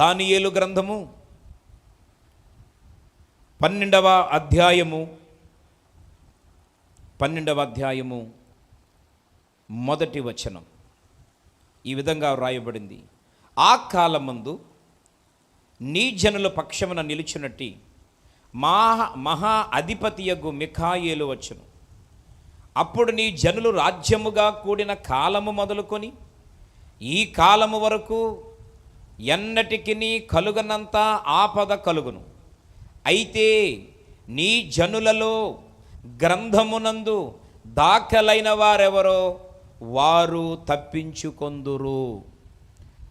దానియేలు గ్రంథము 12వ అధ్యాయము మొదటి వచనం ఈ విధంగా వ్రాయబడింది. ఆ కాలమందు నీ జనుల పక్షమున నిలుచున్నట్టి మహా అధిపతియగు మిఖాయేలు వచ్చును. అప్పుడు నీ జనులు రాజ్యముగా కూడిన కాలము మొదలుకొని ఈ కాలము వరకు ఎన్నటికి కలుగనంత ఆపద కలుగును. అయితే నీ జనులలో గ్రంథమునందు దాఖలైన వారెవరో వారు తప్పించుకొందురు.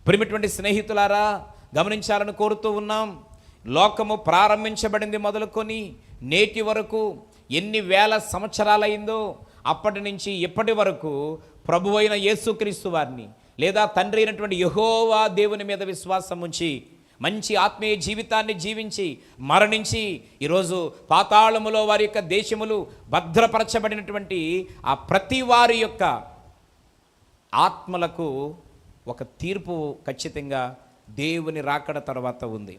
ప్రియమైనటువంటి స్నేహితులారా, గమనించాలని కోరుతూ ఉన్నాం. లోకము ప్రారంభించబడింది మొదలుకొని నేటి వరకు ఎన్ని వేల సంవత్సరాలైందో అప్పటి నుంచి ఇప్పటి వరకు ప్రభువైన యేసుక్రీస్తు వారిని లేదా తండ్రి అయినటువంటి యెహోవా దేవుని మీద విశ్వాసం ఉంచి మంచి ఆత్మీయ జీవితాన్ని జీవించి మరణించి ఈరోజు పాతాళములో వారి యొక్క దేశములు భద్రపరచబడినటువంటి ఆ ప్రతి వారి యొక్క ఆత్మలకు ఒక తీర్పు ఖచ్చితంగా దేవుని రాకడ తర్వాత ఉంది.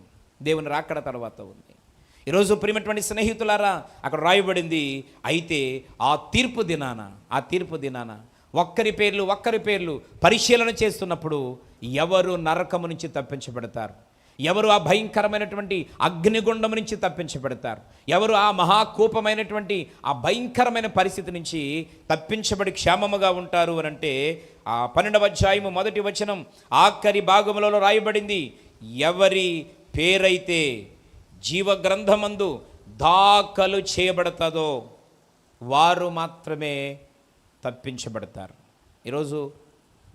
దేవుని రాకడ తర్వాత ఉంది. ఈరోజు ప్రియమైనటువంటి స్నేహితులారా, అక్కడ రాయబడింది, అయితే ఆ తీర్పు దినాన ఒక్కరి పేర్లు పరిశీలన చేస్తున్నప్పుడు ఎవరు నరకము నుంచి తప్పించబడతారు, ఎవరు ఆ భయంకరమైనటువంటి అగ్నిగుండం నుంచి తప్పించబడతారు, ఎవరు ఆ మహాకోపమైనటువంటి ఆ భయంకరమైన పరిస్థితి నుంచి తప్పించబడి క్షేమముగా ఉంటారు అని అంటే ఆ 12వ అధ్యాయము మొదటి వచనం ఆఖరి భాగములలో రాయబడింది, ఎవరి పేరైతే జీవగ్రంథమందు దాఖలు చేయబడతాదో వారు మాత్రమే తప్పించబడతారు. ఈరోజు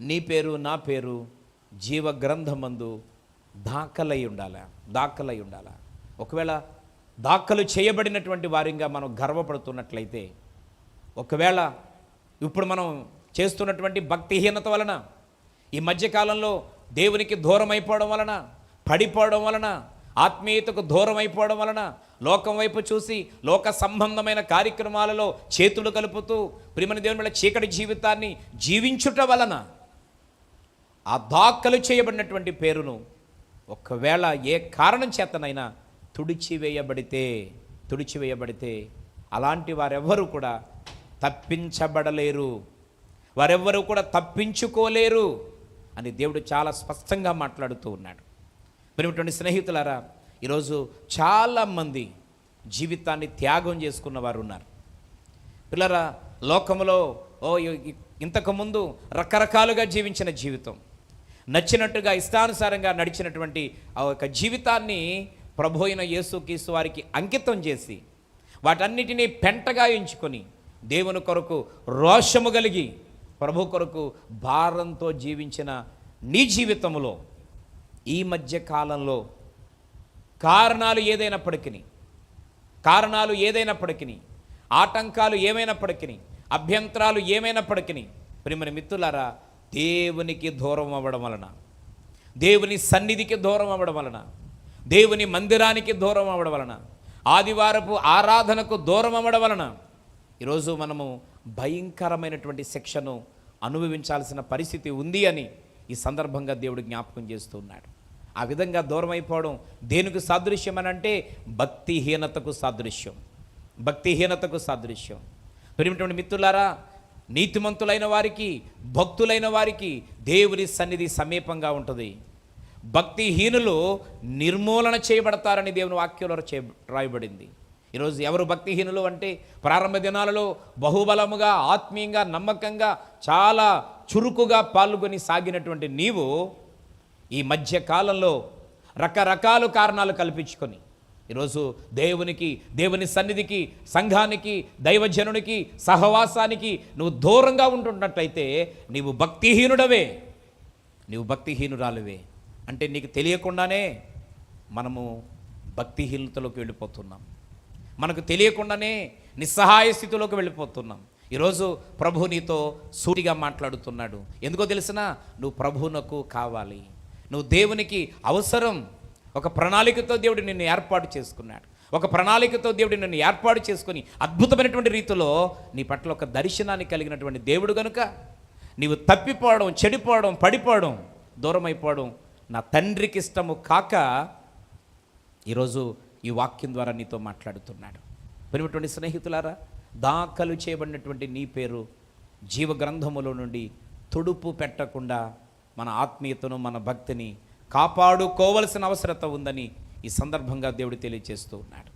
నీ పేరు నా పేరు జీవగ్రంథమందు దాఖలై ఉండాలా. ఒకవేళ దాఖలు చేయబడినటువంటి వారిగా మనం గర్వపడుతున్నట్లయితే, ఒకవేళ ఇప్పుడు మనం చేస్తున్నటువంటి భక్తిహీనత వలన, ఈ మధ్యకాలంలో దేవునికి దూరం అయిపోవడం వలన, పడిపోవడం వలన, ఆత్మీయతకు దూరం అయిపోవడం వలన, లోకం వైపు చూసి లోక సంబంధమైన కార్యక్రమాలలో చేతులు కలుపుతూ ప్రియమైన దేవుని వల్ల చీకటి జీవితాన్ని జీవించుట వలన ఆ దాఖలు చేయబడినటువంటి పేరును ఒకవేళ ఏ కారణం చేతనైనా తుడిచివేయబడితే అలాంటి వారెవ్వరూ కూడా తప్పించబడలేరు, వారెవ్వరూ కూడా తప్పించుకోలేరు అని దేవుడు చాలా స్పష్టంగా మాట్లాడుతూ ఉన్నాడు. ప్రియమైనటువంటి స్నేహితులారా, ఈరోజు చాలామంది జీవితాన్ని త్యాగం చేసుకున్న వారు ఉన్నారు. పిల్లరా, లోకంలో ఇంతకుముందు రకరకాలుగా జీవించిన జీవితం, నచ్చినట్టుగా ఇష్టానుసారంగా నడిచినటువంటి ఆ యొక్క జీవితాన్ని ప్రభు అయిన యేసుక్రీస్తు వారికి అంకితం చేసి వాటన్నిటినీ పెంటగా ఎంచుకొని దేవుని కొరకు రోషము కలిగి ప్రభు కొరకు భారంతో జీవించిన నీ జీవితంలో ఈ మధ్య కాలంలో కారణాలు ఏదైనప్పటికీ ఆటంకాలు ఏమైనప్పటికీ అభ్యంతరాలు ఏమైనప్పటికీ ప్రియమైన మిత్రులారా, దేవునికి దూరం అవ్వడం వలన, దేవుని సన్నిధికి దూరం అవ్వడం వలన, దేవుని మందిరానికి దూరం అవ్వడం వలన, ఆదివారపు ఆరాధనకు దూరం అవ్వడం వలన ఈరోజు మనము భయంకరమైనటువంటి శిక్షను అనుభవించాల్సిన పరిస్థితి ఉంది అని ఈ సందర్భంగా దేవుడు జ్ఞాపకం చేస్తూ ఉన్నాడు. ఆ విధంగా దూరం అయిపోవడం దేనికి సాదృశ్యం అని అంటే భక్తిహీనతకు సాదృశ్యం. ప్రియమైనటువంటి మిత్రులారా, నీతిమంతులైన వారికి, భక్తులైన వారికి దేవుని సన్నిధి సమీపంగా ఉంటుంది. భక్తిహీనులు నిర్మూలన చేయబడతారని దేవుని వాక్యంలో రాయబడింది. ఈరోజు ఎవరు భక్తిహీనులు అంటే, ప్రారంభ దినాలలో బహుబలముగా, ఆత్మీయంగా, నమ్మకంగా, చాలా చురుకుగా పాల్గొని సాగినటువంటి నీవు ఈ మధ్య కాలంలో రకరకాల కారణాలు కల్పించుకొని ఈరోజు దేవుని సన్నిధికి, సంఘానికి, దైవజనునికి, సహవాసానికి నువ్వు దూరంగా ఉంటున్నట్లయితే నీవు భక్తిహీనురాలువే. అంటే నీకు తెలియకుండానే మనము భక్తిహీనతలోకి వెళ్ళిపోతున్నాం, మనకు తెలియకుండానే నిస్సహాయ స్థితిలోకి వెళ్ళిపోతున్నాం. ఈరోజు ప్రభు నీతో సూటిగా మాట్లాడుతున్నాడు. ఎందుకో తెలిసినా, నువ్వు ప్రభువునకు కావాలి, నువ్వు దేవునికి అవసరం. ఒక ప్రణాళికతో దేవుడు నిన్ను ఏర్పాటు చేసుకున్నాడు. ఒక ప్రణాళికతో దేవుడు నిన్ను ఏర్పాటు చేసుకుని అద్భుతమైనటువంటి రీతిలో నీ పట్ల ఒక దర్శనాన్ని కలిగినటువంటి దేవుడు గనుక నీవు తప్పిపోవడం, చెడిపోవడం, పడిపోవడం, దూరం అయిపోవడం నా తండ్రికి ఇష్టము కాక ఈరోజు ఈ వాక్యం ద్వారా నీతో మాట్లాడుతున్నాడు. విన్నటువంటి స్నేహితులారా, దాఖలు చేయబడినటువంటి నీ పేరు జీవ గ్రంథములో నుండి తుడుపు పెట్టకుండా మన ఆత్మీయతను, మన భక్తిని కాపాడుకోవలసిన అవసరత ఉందని ఈ సందర్భంగా దేవుడు తెలియజేస్తూ ఉన్నాడు.